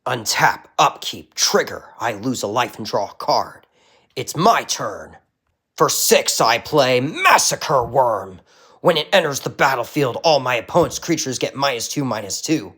Untap, upkeep, trigger. I lose a life and draw a card. It's my turn. For 6, I play Massacre Worm. When it enters the battlefield, all my opponent's creatures get -2/-2.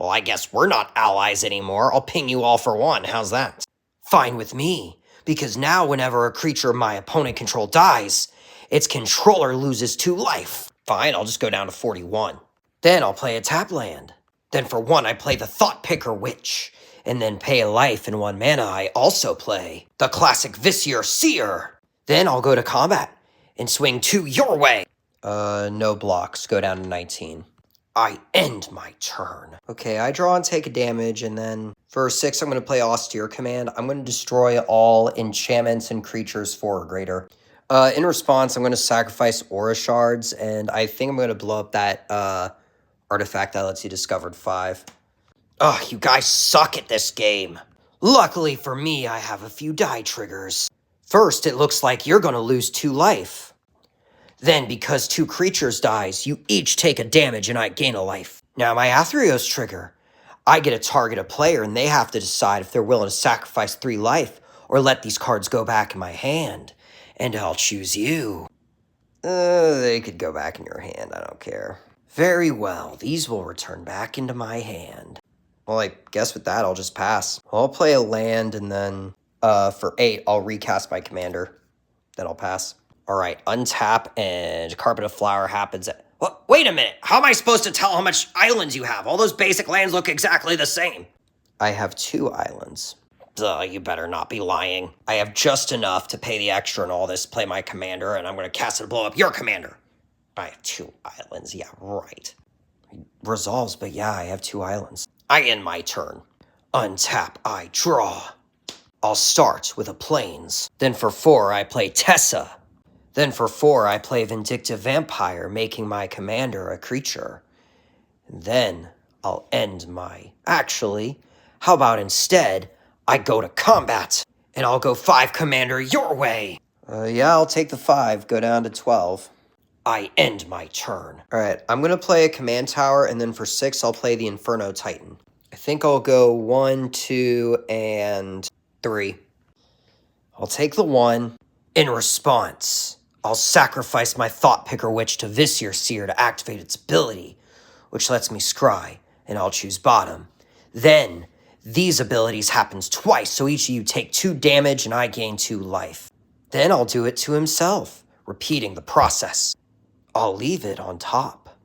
Well, I guess we're not allies anymore. I'll ping you all for 1. How's that? Fine with me, because now whenever a creature my opponent control dies, its controller loses 2 life. Fine, I'll just go down to 41. Then I'll play a tap land. Then for 1, I play the Thought Picker Witch. And then pay a life and 1 mana, I also play the classic Viscera Seer. Then I'll go to combat and swing 2 your way. No blocks. Go down to 19. I end my turn. Okay, I draw and take a damage, and then for 6, I'm going to play Austere Command. I'm going to destroy all enchantments and creatures 4 or greater. In response, I'm going to sacrifice Aura Shards, and I think I'm going to blow up that artifact that lets you discover 5. Ugh, you guys suck at this game. Luckily for me, I have a few die triggers. First, it looks like you're going to lose 2 life. Then, because 2 creatures dies, you each take a damage and I gain a life. Now, my Athreos trigger. I get to target a player and they have to decide if they're willing to sacrifice 3 life or let these cards go back in my hand. And I'll choose you. They could go back in your hand, I don't care. Very well, these will return back into my hand. Well, I guess with that, I'll just pass. I'll play a land, and then for 8, I'll recast my commander. Then I'll pass. All right, untap, and Carpet of Flower happens at... What? Wait a minute. How am I supposed to tell how much islands you have? All those basic lands look exactly the same. I have 2 islands. Duh, you better not be lying. I have just enough to pay the extra and all this, play my commander, and I'm going to cast it and blow up your commander. I have 2 islands. Yeah, right. Resolves, but yeah, I have 2 islands. I end my turn. Untap, I draw. I'll start with a Plains. Then for 4, I play Tessa. Then for 4, I play Vindictive Vampire, making my commander a creature. And then I'll end my... Actually, how about instead, I go to combat, and I'll go 5 commander your way. Yeah, I'll take the 5, go down to 12. I end my turn. All right, I'm going to play a command tower, and then for 6, I'll play the Inferno Titan. I think I'll go 1, 2, and 3. I'll take the 1. In response, I'll sacrifice my Thought Picker Witch to Viscera Seer to activate its ability, which lets me scry, and I'll choose bottom. Then, these abilities happens twice, so each of you take 2 damage and I gain 2 life. Then I'll do it to himself, repeating the process. I'll leave it on top.